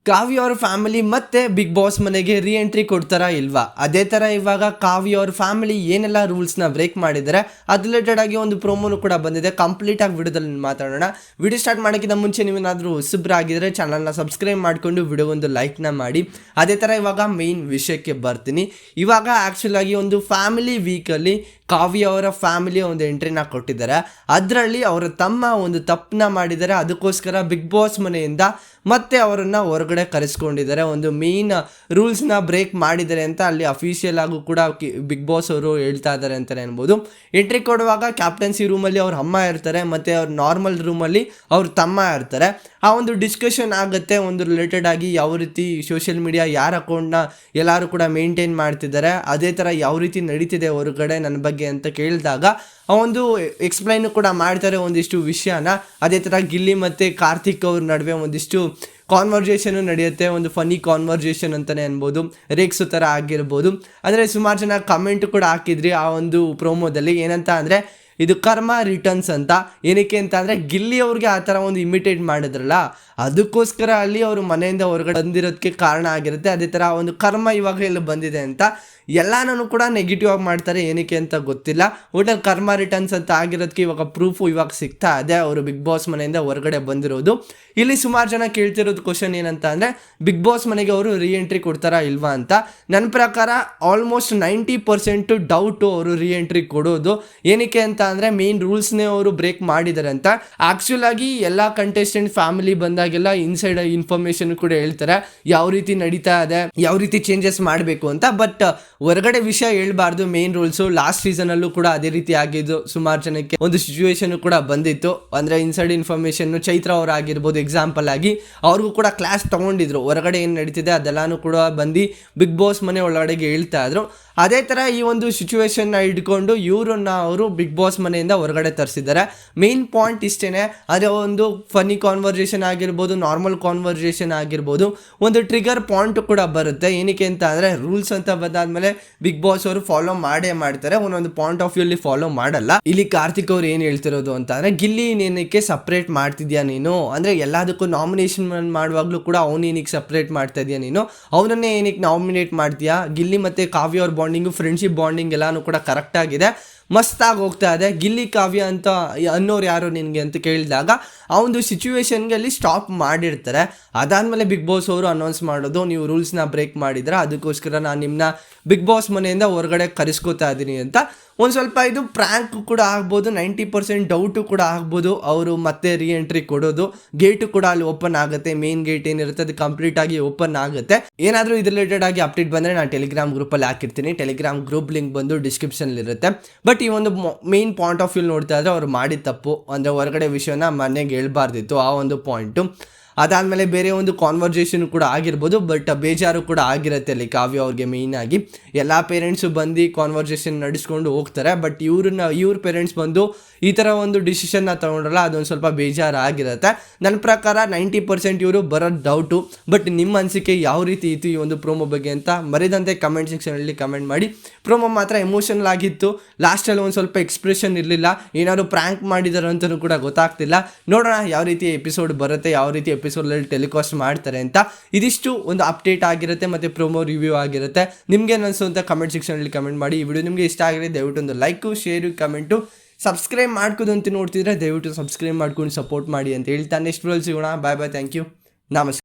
ಕಾವ್ಯ ಅವ್ರ ಫ್ಯಾಮಿಲಿ ಮತ್ತೆ big boss ಮನೆಗೆ ರೀ ಎಂಟ್ರಿ ಕೊಡ್ತಾರಾ ಇಲ್ವಾ? ಅದೇ ತರ ಇವಾಗ ಕಾವ್ಯ ಅವ್ರ ಫ್ಯಾಮಿಲಿ ಏನೆಲ್ಲ ರೂಲ್ಸ್ನ ಬ್ರೇಕ್ ಮಾಡಿದ್ದಾರೆ ಅದು ರಿಲೇಟೆಡ್ ಆಗಿ ಒಂದು ಪ್ರೋಮೋನು ಕೂಡ ಬಂದಿದೆ. ಕಂಪ್ಲೀಟ್ ಆಗಿ ವಿಡಿಯೋದಲ್ಲಿ ಮಾತಾಡೋಣ. ವಿಡಿಯೋ ಸ್ಟಾರ್ಟ್ ಮಾಡೋಕ್ಕಿಂತ ಮುಂಚೆ ನೀವೇನಾದರೂ ಹೊಸಬ್ರಾಗಿದ್ರೆ ಚಾನಲ್ನ ಸಬ್ಸ್ಕ್ರೈಬ್ ಮಾಡಿಕೊಂಡು ವಿಡಿಯೋ ಒಂದು ಲೈಕ್ನ ಮಾಡಿ. ಅದೇ ಥರ ಇವಾಗ ಮೇನ್ ವಿಷಯಕ್ಕೆ ಬರ್ತೀನಿ. ಇವಾಗ ಆ್ಯಕ್ಚುಲ್ ಆಗಿ ಒಂದು ಫ್ಯಾಮಿಲಿ ವೀಕಲ್ಲಿ ಕಾವ್ಯ ಅವರ ಫ್ಯಾಮಿಲಿ ಒಂದು ಎಂಟ್ರಿನ ಕೊಟ್ಟಿದ್ದಾರೆ. ಅದರಲ್ಲಿ ಅವರ ತಮ್ಮ ಒಂದು ತಪ್ಪನ್ನ ಮಾಡಿದ್ದಾರೆ. ಅದಕ್ಕೋಸ್ಕರ ಬಿಗ್ ಬಾಸ್ ಮನೆಯಿಂದ ಮತ್ತೆ ಅವರನ್ನು ಹೊರಗಡೆ ಕರೆಸ್ಕೊಂಡಿದ್ದಾರೆ. ಒಂದು ಮೇನ್ ರೂಲ್ಸ್ನ ಬ್ರೇಕ್ ಮಾಡಿದ್ದಾರೆ ಅಂತ ಅಲ್ಲಿ ಅಫಿಷಿಯಲ್ ಆಗು ಕೂಡ ಬಿಗ್ ಬಾಸ್ ಅವರು ಹೇಳ್ತಾ ಇದ್ದಾರೆ ಅಂತಲೇ ಅನ್ಬೋದು. ಎಂಟ್ರಿ ಕೊಡುವಾಗ ಕ್ಯಾಪ್ಟನ್ಸಿ ರೂಮಲ್ಲಿ ಅವ್ರ ಅಮ್ಮ ಇರ್ತಾರೆ ಮತ್ತು ಅವ್ರ ನಾರ್ಮಲ್ ರೂಮಲ್ಲಿ ಅವ್ರ ತಮ್ಮ ಇರ್ತಾರೆ. ಆ ಒಂದು ಡಿಸ್ಕಷನ್ ಆಗುತ್ತೆ ಒಂದು ರಿಲೇಟೆಡ್ ಆಗಿ ಯಾವ ರೀತಿ ಸೋಷಿಯಲ್ ಮೀಡಿಯಾ ಯಾರ ಅಕೌಂಟ್ನ ಎಲ್ಲರೂ ಕೂಡ ಮೇಂಟೈನ್ ಮಾಡ್ತಿದ್ದಾರೆ, ಅದೇ ಥರ ಯಾವ ರೀತಿ ನಡೀತಿದೆ ಹೊರಗಡೆ ನನ್ನ ಬಗ್ಗೆ ಅಂತ ಕೇಳಿದಾಗ ಆ ಒಂದು ಎಕ್ಸ್ಪ್ಲೈನ್ ಕೂಡ ಮಾಡ್ತಾರೆ ಒಂದಿಷ್ಟು ವಿಷಯನ. ಅದೇ ಥರ ಗಿಲ್ಲಿ ಮತ್ತು ಕಾರ್ತಿಕ್ ಅವ್ರ ನಡುವೆ ಒಂದಿಷ್ಟು ಕಾನ್ವರ್ಜೇಷನು ನಡೆಯುತ್ತೆ. ಒಂದು ಫನಿ ಕಾನ್ವರ್ಜೇಷನ್ ಅಂತಲೇ ಅನ್ಬೋದು, ರೇಕ್ಸು ಥರ ಆಗಿರ್ಬೋದು. ಅಂದರೆ ಸುಮಾರು ಜನ ಕಮೆಂಟ್ ಕೂಡ ಹಾಕಿದ್ರಿ ಆ ಒಂದು ಪ್ರೋಮೋದಲ್ಲಿ. ಏನಂತ ಅಂದರೆ ಇದು ಕರ್ಮ ರಿಟರ್ನ್ಸ್ ಅಂತ. ಏನಕ್ಕೆ ಅಂತ ಅಂದರೆ ಗಿಲ್ಲಿ ಅವ್ರಿಗೆ ಆ ಥರ ಒಂದು ಇಮಿಟೇಟ್ ಮಾಡಿದ್ರಲ್ಲ, ಅದಕ್ಕೋಸ್ಕರ ಅಲ್ಲಿ ಅವರು ಮನೆಯಿಂದ ಹೊರಗಡೆ ಬಂದಿರೋದಕ್ಕೆ ಕಾರಣ ಆಗಿರುತ್ತೆ. ಅದೇ ಥರ ಒಂದು ಕರ್ಮ ಇವಾಗ ಎಲ್ಲ ಬಂದಿದೆ ಅಂತ ಎಲ್ಲನೂ ಕೂಡ ನೆಗೆಟಿವ್ ಆಗಿ ಮಾಡ್ತಾರೆ. ಏನಕ್ಕೆ ಅಂತ ಗೊತ್ತಿಲ್ಲ. ಒಟ್ಟಲ್ಲಿ ಕರ್ಮ ರಿಟರ್ನ್ಸ್ ಅಂತ ಆಗಿರೋದಕ್ಕೆ ಇವಾಗ ಪ್ರೂಫು ಇವಾಗ ಸಿಗ್ತಾ ಇದೆ ಅವರು ಬಿಗ್ ಬಾಸ್ ಮನೆಯಿಂದ ಹೊರಗಡೆ ಬಂದಿರೋದು. ಇಲ್ಲಿ ಸುಮಾರು ಜನ ಕೇಳ್ತಿರೋದು ಕ್ವಶನ್ ಏನಂತ ಅಂದರೆ ಬಿಗ್ ಬಾಸ್ ಮನೆಗೆ ಅವರು ರೀ ಎಂಟ್ರಿ ಕೊಡ್ತಾರಾ ಇಲ್ವಾ ಅಂತ. ನನ್ನ ಪ್ರಕಾರ ಆಲ್ಮೋಸ್ಟ್ 90% ಡೌಟು ಅವರು ರೀ ಎಂಟ್ರಿ ಕೊಡೋದು. ಏನಕ್ಕೆ ಅಂತ ಅಂದರೆ ಮೇನ್ ರೂಲ್ಸ್ನೇ ಅವರು ಬ್ರೇಕ್ ಮಾಡಿದ್ದಾರೆ ಅಂತ. ಆ್ಯಕ್ಚುಲ್ ಆಗಿ ಎಲ್ಲ ಕಂಟೆಸ್ಟೆಂಟ್ ಫ್ಯಾಮಿಲಿ ಬಂದಾಗೆಲ್ಲ ಇನ್ಸೈಡ್ ಇನ್ಫಾರ್ಮೇಷನ್ ಕೂಡ ಹೇಳ್ತಾರೆ ಯಾವ ರೀತಿ ನಡೀತಾ ಇದೆ, ಯಾವ ರೀತಿ ಚೇಂಜಸ್ ಮಾಡಬೇಕು ಅಂತ. ಬಟ್ ಹೊರಗಡೆ ವಿಷಯ ಹೇಳ್ಬಾರ್ದು ಮೇನ್ ರೂಲ್ಸು. ಲಾಸ್ಟ್ ಸೀಸನಲ್ಲೂ ಕೂಡ ಅದೇ ರೀತಿ ಆಗಿದ್ದು. ಸುಮಾರು ಜನಕ್ಕೆ ಒಂದು ಸಿಚುವೇಶನ್ ಕೂಡ ಬಂದಿತ್ತು. ಅಂದರೆ ಇನ್ಸೈಡ್ ಇನ್ಫಾರ್ಮೇಷನ್ ಚೈತ್ರ ಅವ್ರು ಆಗಿರ್ಬೋದು ಎಕ್ಸಾಂಪಲ್ ಆಗಿ, ಅವ್ರಿಗೂ ಕೂಡ ಕ್ಲಾಸ್ ತೊಗೊಂಡಿದ್ರು. ಹೊರಗಡೆ ಏನು ನಡೀತಿದೆ ಅದೆಲ್ಲಾನು ಕೂಡ ಬಂದು ಬಿಗ್ ಬಾಸ್ ಮನೆ ಒಳಗಡೆಗೆ ಹೇಳ್ತಾ ಇದ್ರು. ಅದೇ ಥರ ಈ ಒಂದು ಸಿಚುವೇಶನ್ನ ಇಟ್ಕೊಂಡು ಇವರನ್ನ ಅವರು ಬಿಗ್ ಬಾಸ್ ಮನೆಯಿಂದ ಹೊರಗಡೆ ತರಿಸಿದ್ದಾರೆ. ಮೇನ್ ಪಾಯಿಂಟ್ ಇಷ್ಟೇ, ಅದೇ ಒಂದು ಫನಿ ಕಾನ್ವರ್ಜೇಷನ್ ಆಗಿರ್ಬೋದು, ನಾರ್ಮಲ್ ಕಾನ್ವರ್ಜೇಷನ್ ಆಗಿರ್ಬೋದು, ಒಂದು ಟ್ರಿಗರ್ ಪಾಯಿಂಟ್ ಕೂಡ ಬರುತ್ತೆ. ಏನಕ್ಕೆ ಅಂತ ಅಂದರೆ ರೂಲ್ಸ್ ಅಂತ ಬಂದಾದ್ಮೇಲೆ ಬಿಗ್ ಬಾಸ್ ಅವರು ಫಾಲೋ ಮಾಡೇ ಮಾಡ್ತಾರೆ, ಒಂದೊಂದು ಪಾಯಿಂಟ್ ಆಫ್ ವ್ಯೂ ಅಲ್ಲಿ ಫಾಲೋ ಮಾಡಲ್ಲ. ಇಲ್ಲಿ ಕಾರ್ತಿಕ್ ಅವ್ರು ಏನು ಹೇಳ್ತಿರೋದು ಅಂತ ಅಂದರೆ ಗಿಲ್ಲಿ ಏನಕ್ಕೆ ಸಪ್ರೇಟ್ ಮಾಡ್ತಿದ್ಯಾ ನೀನು, ಅಂದರೆ ಎಲ್ಲದಕ್ಕೂ ನಾಮಿನೇಷನ್ ಮಾಡುವಾಗಲೂ ಕೂಡ ಅವನೇನಕ್ಕೆ ಸಪ್ರೇಟ್ ಮಾಡ್ತಾ ಇದೆಯಾ ನೀನು, ಅವನನ್ನೇ ಏನಕ್ಕೆ ನಾಮಿನೇಟ್ ಮಾಡ್ತೀಯಾ. ಗಿಲ್ಲಿ ಮತ್ತು ಕಾವ್ಯ ಅವ್ರ ಬಾಂಡಿಂಗು ಫ್ರೆಂಡ್ಶಿಪ್ ಬಾಂಡಿಂಗ್ ಎಲ್ಲಾನು ಕೂಡ ಕರೆಕ್ಟಾಗಿದೆ, ಮಸ್ತಾಗಿ ಹೋಗ್ತಾ ಇದೆ. ಗಿಲ್ಲಿ ಕಾವ್ಯ ಅಂತ ಅನ್ನೋರು ಯಾರು ನಿನಗೆ ಅಂತ ಕೇಳಿದಾಗ ಆ ಒಂದು ಸಿಚುವೇಶನ್ಗೆ ಅಲ್ಲಿ ಸ್ಟಾಪ್ ಮಾಡಿರ್ತಾರೆ. ಅದಾದಮೇಲೆ ಬಿಗ್ ಬಾಸ್ ಅವರು ಅನೌನ್ಸ್ ಮಾಡೋದು ನೀವು ರೂಲ್ಸ್ನ ಬ್ರೇಕ್ ಮಾಡಿದ್ರೆ ಅದಕ್ಕೋಸ್ಕರ ನಾನು ನಿಮ್ಮನ್ನ ಬಿಗ್ ಬಾಸ್ ಮನೆಯಿಂದ ಹೊರಗಡೆ ಕರೆಸ್ಕೋತಾ ಇದ್ದೀನಿ ಅಂತ. ಒಂದು ಸ್ವಲ್ಪ ಇದು ಪ್ರ್ಯಾಂಕ್ ಕೂಡ ಆಗ್ಬೋದು, 90% ಡೌಟು ಕೂಡ ಆಗ್ಬೋದು. ಅವರು ಮತ್ತೆ ರೀ ಎಂಟ್ರಿ ಕೊಡೋದು, ಗೇಟು ಕೂಡ ಅಲ್ಲಿ ಓಪನ್ ಆಗುತ್ತೆ. ಮೇನ್ ಗೇಟ್ ಏನಿರುತ್ತೆ ಅದು ಕಂಪ್ಲೀಟ್ ಆಗಿ ಓಪನ್ ಆಗುತ್ತೆ. ಏನಾದರೂ ಇದು ರಿಲೇಟೆಡ್ ಆಗಿ ಅಪ್ಡೇಟ್ ಬಂದರೆ ನಾನು ಟೆಲಿಗ್ರಾಮ್ ಗ್ರೂಪಲ್ಲಿ ಹಾಕಿರ್ತೀನಿ. ಟೆಲಿಗ್ರಾಮ್ ಗ್ರೂಪ್ ಲಿಂಕ್ ಬಂದು ಡಿಸ್ಕ್ರಿಪ್ಷನ್ಲಿರುತ್ತೆ. ಬಟ್ ಈ ಒಂದು ಮೇನ್ ಪಾಯಿಂಟ್ ಆಫ್ ವ್ಯೂ ನೋಡ್ತಾ ಇದ್ರೆ ಅವ್ರು ಮಾಡಿದ ತಪ್ಪು, ಅಂದರೆ ಹೊರಗಡೆ ವಿಷಯನ ಮನೆಗೆ ಹೇಳ್ಬಾರ್ದಿತ್ತು ಆ ಒಂದು ಪಾಯಿಂಟು. ಅದಾದಮೇಲೆ ಬೇರೆ ಒಂದು ಕಾನ್ವರ್ಜೇಷನ್ ಕೂಡ ಆಗಿರ್ಬೋದು, ಬಟ್ ಬೇಜಾರು ಕೂಡ ಆಗಿರುತ್ತೆ ಅಲ್ಲಿ ಕಾವ್ಯ ಅವ್ರಿಗೆ. ಮೇಯ್ನಾಗಿ ಎಲ್ಲ ಪೇರೆಂಟ್ಸು ಬಂದು ಕಾನ್ವರ್ಜೇಷನ್ ನಡೆಸ್ಕೊಂಡು ಹೋಗ್ತಾರೆ. ಬಟ್ ಇವ್ರ ಪೇರೆಂಟ್ಸ್ ಬಂದು ಈ ಥರ ಒಂದು ಡಿಸಿಷನ್ನ ತೊಗೊಂಡ್ರಲ್ಲ, ಅದೊಂದು ಸ್ವಲ್ಪ ಬೇಜಾರು ಆಗಿರುತ್ತೆ. ನನ್ನ ಪ್ರಕಾರ 90% ಇವರು ಬರೋದು ಡೌಟು. ಬಟ್ ನಿಮ್ಮ ಅನಿಸಿಕೆ ಯಾವ ರೀತಿ ಇತ್ತು ಈ ಒಂದು ಪ್ರೋಮೋ ಬಗ್ಗೆ ಅಂತ ಮರೆದಂತೆ ಕಮೆಂಟ್ ಸೆಕ್ಷನಲ್ಲಿ ಕಮೆಂಟ್ ಮಾಡಿ. ಪ್ರೋಮೋ ಮಾತ್ರ ಎಮೋಷನಲ್ ಆಗಿತ್ತು. ಲಾಸ್ಟಲ್ಲಿ ಒಂದು ಸ್ವಲ್ಪ ಎಕ್ಸ್ಪ್ರೆಷನ್ ಇರಲಿಲ್ಲ, ಏನಾದ್ರು ಪ್ರ್ಯಾಂಕ್ ಮಾಡಿದಾರೆ ಅಂತಲೂ ಕೂಡ ಗೊತ್ತಾಗ್ತಿಲ್ಲ. ನೋಡೋಣ ಯಾವ ರೀತಿ ಎಪಿಸೋಡ್ ಬರುತ್ತೆ, ಯಾವ ರೀತಿ ಎಪಿಸೋಡಲ್ಲಿ ಟೆಲಿಕಾಸ್ಟ್ ಮಾಡ್ತಾರೆ ಅಂತ. ಇದಿಷ್ಟು ಒಂದು ಅಪ್ಡೇಟ್ ಆಗಿರುತ್ತೆ ಮತ್ತು ಪ್ರೋಮೋ ರಿವ್ಯೂ ಆಗಿರುತ್ತೆ. ನಿಮಗೆ ಅನಿಸು ಅಂತ ಕಮೆಂಟ್ ಸೆಕ್ಷನಲ್ಲಿ ಕಮೆಂಟ್ ಮಾಡಿ. ಈ ವಿಡಿಯೋ ನಿಮಗೆ ಇಷ್ಟ ಆಗಿದೆ ದಯವಿಟ್ಟು ಒಂದು ಲೈಕು, ಶೇರು, ಕಮೆಂಟು, ಸಬ್ಸ್ಕ್ರೈಬ್ ಮಾಡ್ಕೋದು ಅಂತ ನೋಡ್ತಿದ್ರೆ ದಯವಿಟ್ಟು ಸಬ್ಸ್ಕ್ರೈಬ್ ಮಾಡ್ಕೊಂಡು ಸಪೋರ್ಟ್ ಮಾಡಿ ಅಂತ ಹೇಳ್ತಾ ನೆಕ್ಸ್ಟ್ ವಿಡಿಯೋಲಿ ಸಿಗೋಣ. ಬಾಯ್ ಬಾಯ್, ಥ್ಯಾಂಕ್ ಯು, ನಮಸ್ಕಾರ.